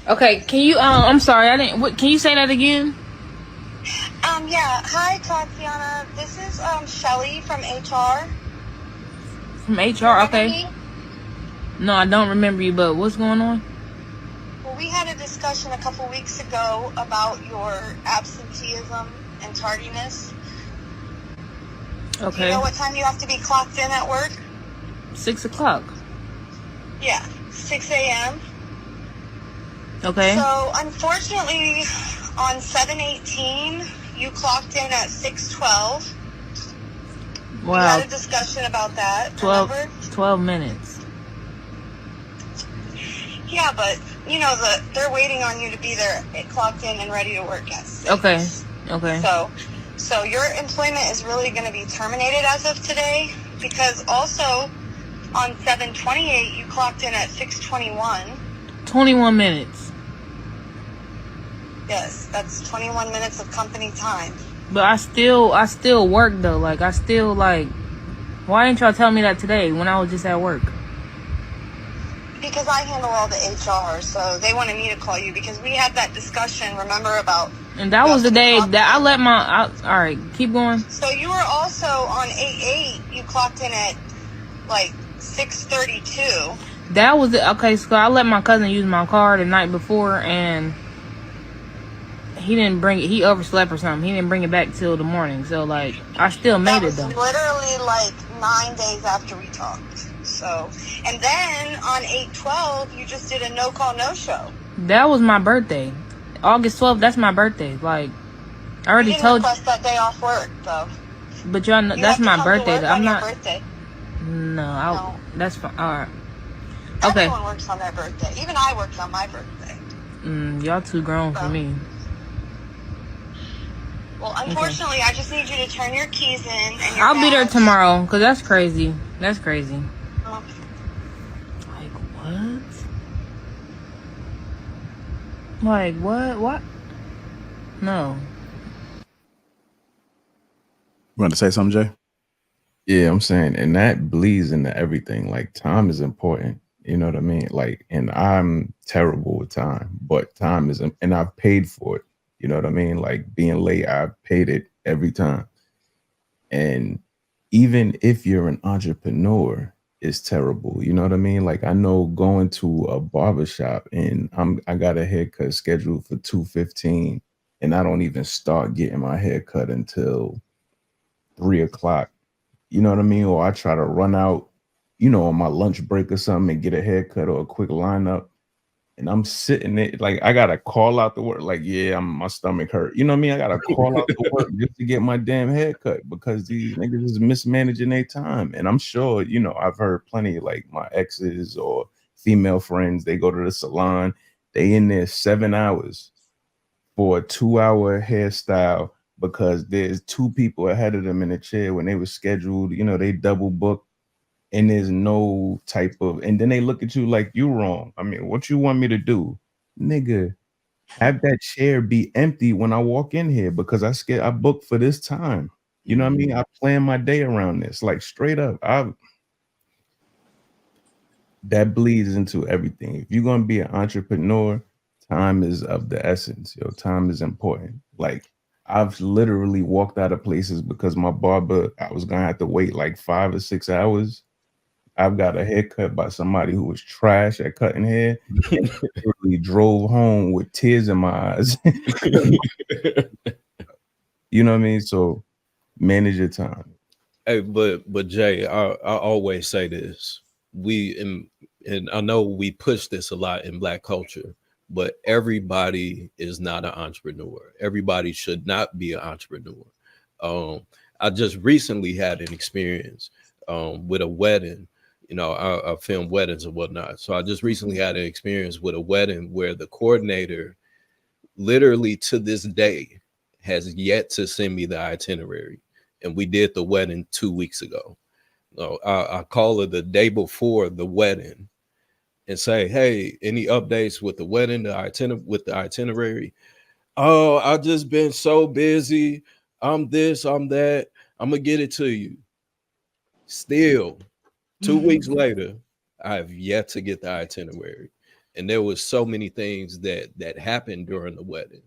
Okay, can you? I'm sorry, I didn't. What? Can you say that again? Yeah. Hi, Tatiana. This is Shelly from HR. From Do you HR. remember Okay. me? No, I don't remember you, but what's going on? Well, we had a discussion a couple weeks ago about your absenteeism and tardiness. Okay. Do you know what time you have to be clocked in at work? 6 o'clock. Yeah, 6 a.m. Okay. So, unfortunately, on 7/18, you clocked in at 6:12. Wow. We had a discussion about that. 12 minutes. Yeah, but you know they're waiting on you to be there, clocked in and ready to work at 6. Okay. So your employment is really going to be terminated as of today, because also on 7/28 you clocked in at 6:21. 21 minutes. Yes, that's 21 minutes of company time. But I still work though. Like I still like. Why didn't y'all tell me that today when I was just at work? Because I handle all the HR, so they wanted me to call you because we had that discussion, remember, about... And that was the day that I let my... all right, keep going. So you were also on 8/8, you clocked in at, like, 6:32. That was it. Okay, so I let my cousin use my car the night before, and he didn't bring it. He overslept or something. He didn't bring it back till the morning. So, like, I still made it, though. That was literally, like, 9 days after we talked. So, and then on 8/12, you just did a no-call, no-show. That was my birthday. August 12th, that's my birthday. Like, I already told you. You didn't request that day off work, though. But y'all know, that's my birthday. I'm not... Birthday. No, that's fine. All right. Okay. Everyone works on their birthday. Even I worked on my birthday. Y'all too grown for me. Well, unfortunately, I just need you to turn your keys in. And I'll be there tomorrow, because that's crazy. That's crazy. Okay. Like, what? Like, what? What? No. You want to say something, Jay? Yeah, I'm saying, and that bleeds into everything. Like, time is important. You know what I mean? Like, and I'm terrible with time, but time is, and I've paid for it. You know what I mean? Like, being late, I've paid it every time. And even if you're an entrepreneur, it's terrible. You know what I mean? Like, I know going to a barbershop and I got a haircut scheduled for 2:15, and I don't even start getting my haircut until 3 o'clock. You know what I mean? Or I try to run out, you know, on my lunch break or something and get a haircut or a quick lineup. And I'm sitting there, like, I gotta call out the work, like, yeah, my stomach hurt. You know what I mean? I gotta call out the work just to get my damn haircut because these niggas is mismanaging their time. And I'm sure, you know, I've heard plenty, like my exes or female friends, they go to the salon, they in there 7 hours for a 2-hour hairstyle because there's 2 people ahead of them in the chair when they were scheduled, you know, they double booked. And there's no type of, and then they look at you like you wrong. I mean, what you want me to do? Nigga, have that chair be empty when I walk in here because I booked for this time. You know what I mean? I plan my day around this, like straight up. That bleeds into everything. If you're gonna be an entrepreneur, time is of the essence. Yo, time is important. Like, I've literally walked out of places because my barber, I was gonna have to wait like 5 or 6 hours. I've got a haircut by somebody who was trash at cutting hair and literally drove home with tears in my eyes. You know what I mean? So manage your time. Hey, but Jay, I always say this. And I know we push this a lot in Black culture, but everybody is not an entrepreneur. Everybody should not be an entrepreneur. I just recently had an experience with a wedding. You know, I film weddings and whatnot. So I just recently had an experience with a wedding where the coordinator literally to this day has yet to send me the itinerary. And we did the wedding 2 weeks ago. So I call her the day before the wedding and say, hey, any updates with the wedding, with the itinerary? Oh, I've just been so busy. I'm this, I'm that. I'm going to get it to you. Still, 2 weeks later, I have yet to get the itinerary. And there was so many things that happened during the wedding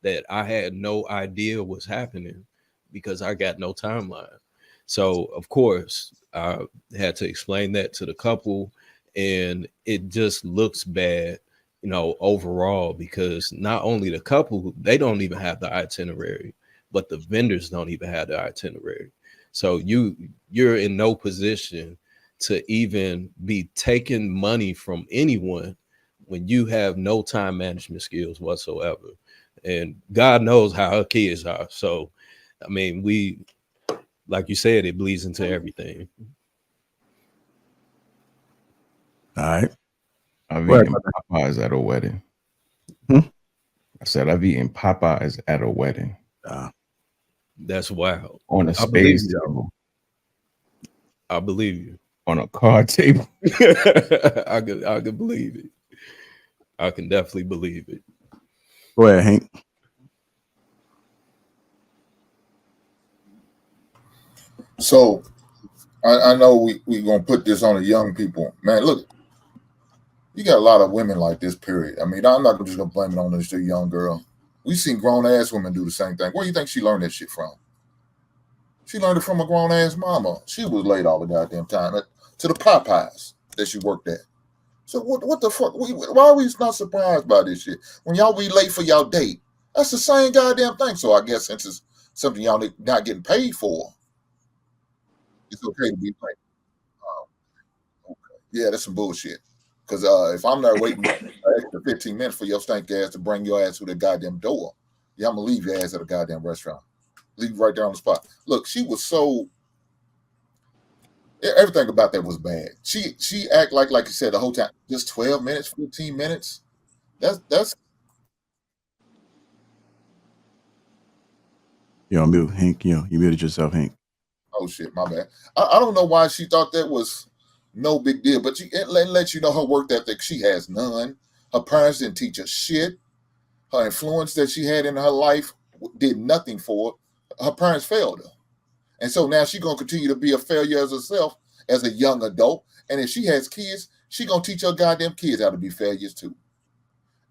that I had no idea was happening because I got no timeline. So of course I had to explain that to the couple, and it just looks bad, you know, overall, because not only the couple, they don't even have the itinerary, but the vendors don't even have the itinerary. So you're in no position to even be taking money from anyone when you have no time management skills whatsoever. And God knows how her kids are. So, I mean, like you said, it bleeds into everything. All right. I've Right. eaten Popeyes at a wedding. Hmm? I said I've eaten Popeyes at a wedding That's wild. on a I believe space you. table, I believe you. on a card table. I could believe it. I can definitely believe it. Go ahead, Hank. So I know we gonna put this on the young people. Man, look, you got a lot of women like this, period. I mean, I'm not just gonna blame it on this young girl. We've seen grown ass women do the same thing. Where do you think she learned that shit from? She learned it from a grown ass mama. She was late all the goddamn time to the Popeyes that she worked at. So what the fuck? Why are we not surprised by this shit? When y'all be late for y'all date, that's the same goddamn thing. So I guess since it's something y'all not getting paid for, it's okay to be late. Okay. Yeah, that's some bullshit. Because if I'm there waiting an extra 15 minutes for your stank ass to bring your ass to the goddamn door, yeah, I'm gonna leave your ass at a goddamn restaurant. Leave right there on the spot. Look, she was so everything about that was bad. She act like you said the whole time. Just 12 minutes, 15 minutes. That's You're on mute, Hank. You muted yourself, Hank. oh shit, my bad. I don't know why she thought that was no big deal, but it lets you know her work ethic. She has none. Her parents didn't teach her shit. Her influence that she had in her life did nothing for her. Her parents failed her. And so now she's going to continue to be a failure as herself as a young adult. And if she has kids, she's going to teach her goddamn kids how to be failures too.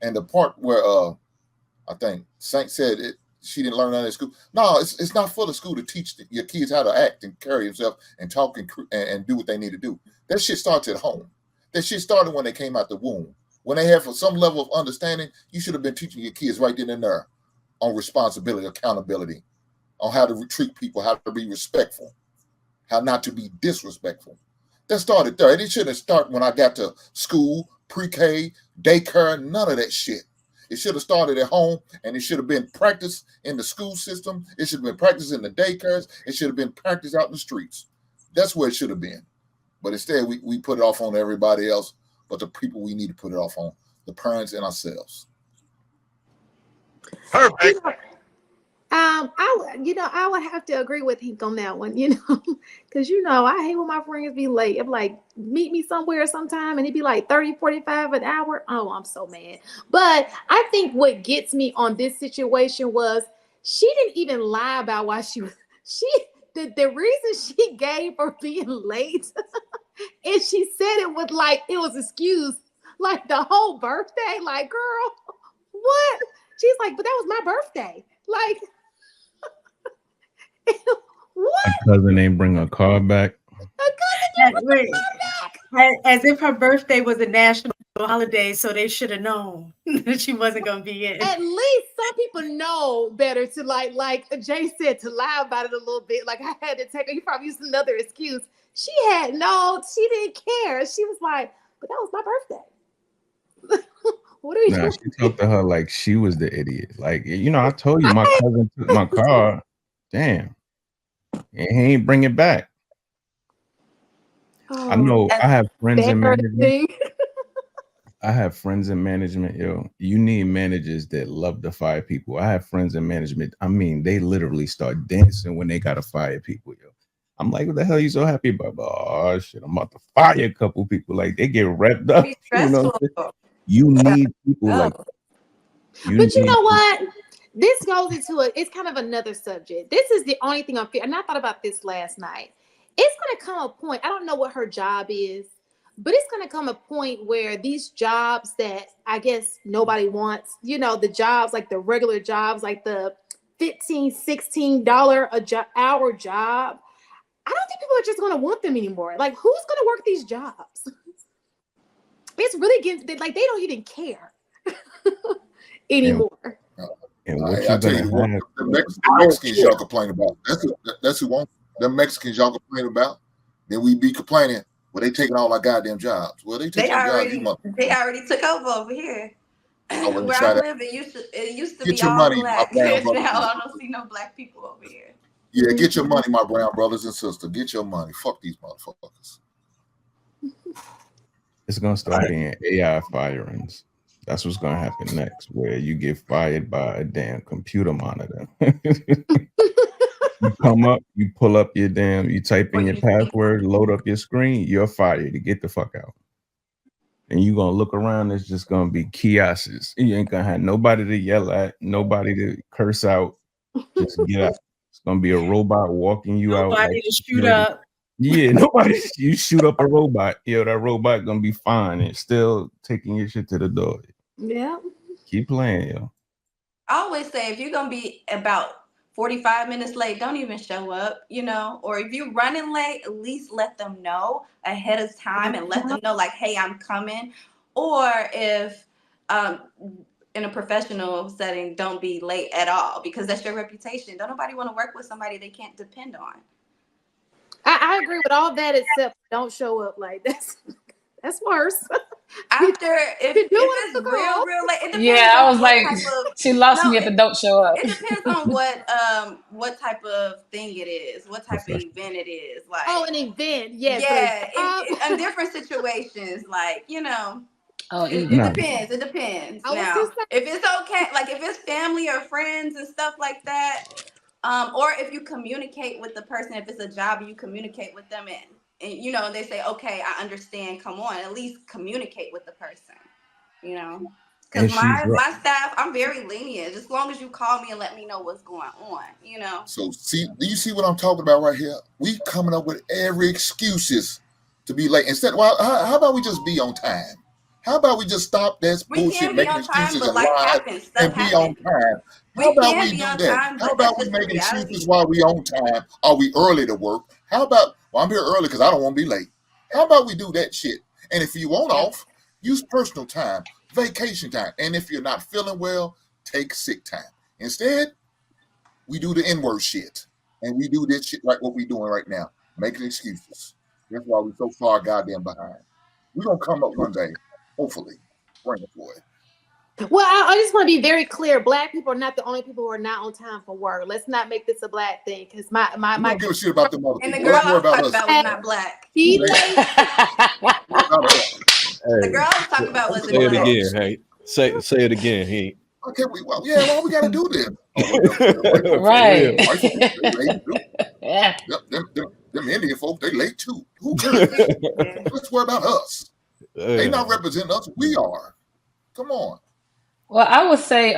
And the part where I think Saint said she didn't learn that in school. No, it's not for the school to teach your kids how to act and carry themselves and talk and do what they need to do. That shit starts at home. That shit started when they came out the womb. When they have some level of understanding, you should have been teaching your kids right then and there on responsibility, accountability, on how to treat people, how to be respectful, how not to be disrespectful. That started there. It shouldn't start when I got to school, pre-K, daycare, none of that shit. It should have started at home, and it should have been practiced in the school system. It should have been practiced in the daycares. It should have been practiced out in the streets. That's where it should have been. But instead, we put it off on everybody else, but the people we need to put it off on, the parents and ourselves. Perfect. I would have to agree with Hank on that one, because I hate when my friends be late. I'm like, meet me somewhere sometime, and it'd be like 30, 45 an hour. Oh, I'm so mad. But I think what gets me on this situation was she didn't even lie about why the reason she gave for being late, and she said it was like it was excuse, like the whole birthday. Like, girl, what? She's like, but that was my birthday. Like, what? My cousin ain't bring a car back. As if her birthday was a national holiday, so they should have known that she wasn't going to be in. At least some people know better to like Jay said, to lie about it a little bit. Like, I had to take her. You probably used another excuse. She didn't care. She was like, but that was my birthday. What are you doing? She talked to her like she was the idiot. Like, I told you my cousin took my car. Damn. And he ain't bring it back. I know I have friends in management. I have friends in management, yo. You need managers that love to fire people. I have friends in management. I mean, they literally start dancing when they gotta fire people, yo. I'm like, what the hell are you so happy about? Oh shit, I'm about to fire a couple people. Like, they get revved up. You need people like that. But you know what? This goes into it's kind of another subject. This is the only thing I'm feeling. And I thought about this last night. It's going to come a point. I don't know what her job is, But it's going to come a point where these jobs that I guess nobody wants, you know, the jobs, like the regular jobs, like the $15, $16 hour job, I don't think people are just going to want them anymore. Like, who's going to work these jobs? It's really getting, like, they don't even care anymore. And what I you're tell you, gonna have, the Mexicans y'all complain about. That's who wants the Mexicans y'all complain about. Then we be complaining, well, they taking all our goddamn jobs. Well, they took your jobs. They already took over here. wouldn't Where try I that. live, it used to Get be your all money, black. my brown Now brothers. I don't see no black people over here. Yeah, get your money, my brown brothers and sisters. Get your money. Fuck these motherfuckers. it's gonna start being AI firings. That's what's gonna happen next, where you get fired by a damn computer monitor. You come up, you pull up your damn, you type in your password, load up your screen, you're fired to get the fuck out. And you're gonna look around, it's just gonna be kiosks. You ain't gonna have nobody to yell at, nobody to curse out. Just get out. It's gonna be a robot walking you out. Nobody Like to shoot up. Yeah, nobody. You shoot up a robot, that robot gonna be fine and still taking your shit to the door. Yeah. Keep playing, yo. I always say if you're gonna be about 45 minutes late, don't even show up, or if you're running late, at least let them know ahead of time and let them know like, hey, I'm coming. Or if in a professional setting, don't be late at all, because that's your reputation. Don't nobody want to work with somebody they can't depend on. I agree with all that, except don't show up. Like, that's worse. After, if it's real late, it depends. Yeah, I was on like, what type of, she lost me at the don't show up. It depends on what type of thing it is, what type of event it is. Like, an event, yes. Yeah, in different situations, like, Oh, it depends. It depends. Now, if it's okay, like if it's family or friends and stuff like that, or if you communicate with the person, if it's a job, you communicate with them and they say, okay, I understand. Come on, at least communicate with the person. Because my staff, I'm very lenient. As long as you call me and let me know what's going on. So do you see what I'm talking about right here? We coming up with every excuses to be late. Instead, how about we just be on time? How about we just stop this bullshit, making excuses and lie and be on time? How about we do that? How about we making excuses while we on time? Are we early to work? How about, I'm here early because I don't want to be late. How about we do that shit? And if you want off, use personal time, vacation time. And if you're not feeling well, take sick time. Instead, we do the N-word shit. And we do this shit like what we're doing right now, making excuses. That's why we're so far goddamn behind. We're going to come up one day, hopefully. Bring it for it. Well, I just want to be very clear. Black people are not the only people who are not on time for work. Let's not make this a black thing, because my don't give a shit about the mother and people. the girl I was talking about was not black. The girl I was talking about wasn't black. Say it black. again, hey. Say it again, he. Okay, why we gotta do this? Right. Them Indian folks, they late too. Who cares? Let's worry about us. They not representing us. We are. Come on. Well, I would say,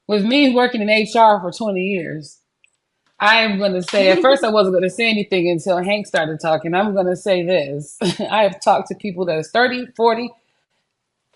with me working in HR for 20 years, I am going to say, at first I wasn't going to say anything until Hank started talking. I'm going to say this. I have talked to people that is 30, 40,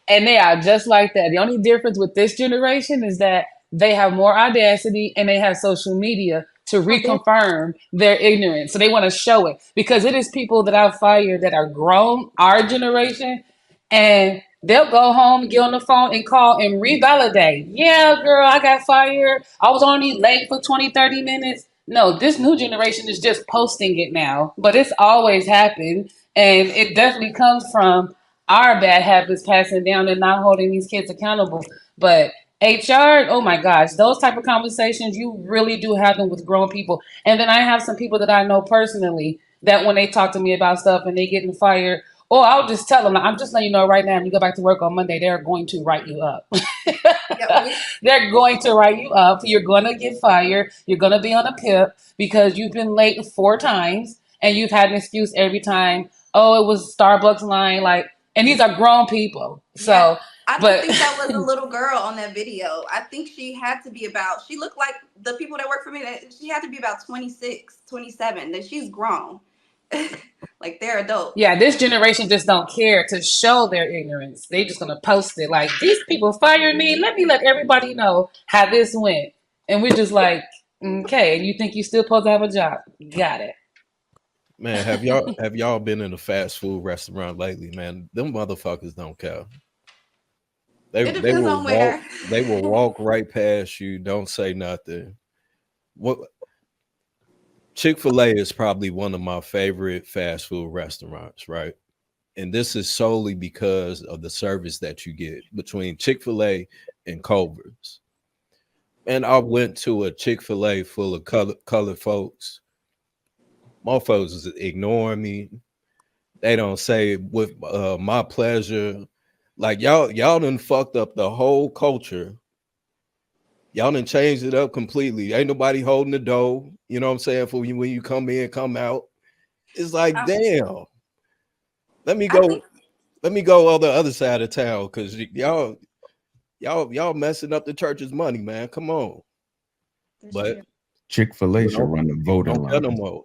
and they are just like that. The only difference with this generation is that they have more audacity and they have social media to reconfirm their ignorance. So they want to show it, because it is people that I've fired that are grown, our generation, and they'll go home, get on the phone and call and revalidate. Yeah, girl, I got fired. I was only late for 20, 30 minutes. No, this new generation is just posting it now, but it's always happened. And it definitely comes from our bad habits passing down and not holding these kids accountable. But HR, oh my gosh, those type of conversations, you really do have them with grown people. And then I have some people that I know personally that when they talk to me about stuff and they getting fired, or I'll just tell them, I'm just letting you know right now, when you go back to work on Monday, they're going to write you up. They're going to write you up. You're going to get fired. You're going to be on a PIP because you've been late 4 times and you've had an excuse every time. Oh, it was Starbucks line. And these are grown people. So, I don't think that was a little girl on that video. I think she had to be she looked like the people that work for me, she had to be about 26, 27, that she's grown. Like they're adults. Yeah, this generation just don't care to show their ignorance. They just gonna post it like these people fired me. Let me let everybody know how this went. And we're just like, okay, and you think you still supposed to have a job? Got it. Man, have y'all been in a fast food restaurant lately, man? Them motherfuckers don't care. It depends on where. They will walk right past you, don't say nothing. What Chick-fil-A is probably one of my favorite fast food restaurants, right? And this is solely because of the service that you get between Chick-fil-A and Culver's. And I went to a Chick-fil-A full of colored folks. Motherfuckers is ignoring me. They don't say with my pleasure. Like y'all done fucked up the whole culture. Y'all done changed it up completely. Ain't nobody holding the dough. You know what I'm saying? For you when you come in, come out. It's like, damn. Let me go on the other side of town because y'all messing up the church's money, man. Come on. But Chick-fil-A should run the voting don't get no line. more.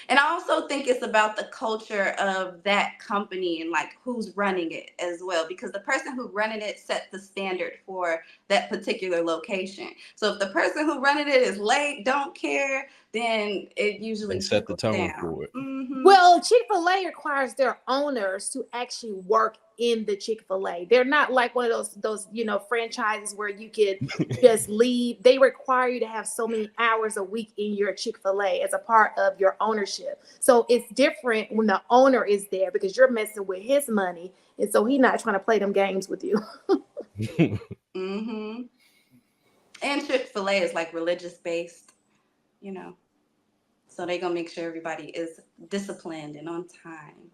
And I also think it's about the culture of that company and like who's running it as well, because the person who running it set the standard for that particular location. So if the person who running it is late, don't care, then it usually They set the tone down. for it. Mm-hmm. Well, Chick-fil-A requires their owners to actually work in the Chick-fil-A. They're not like one of those franchises where you could just leave. They require you to have so many hours a week in your Chick-fil-A as a part of your ownership. So it's different when the owner is there because you're messing with his money, and so he's not trying to play them games with you. Mm-hmm. And Chick-fil-A is like religious based, so they're gonna make sure everybody is disciplined and on time.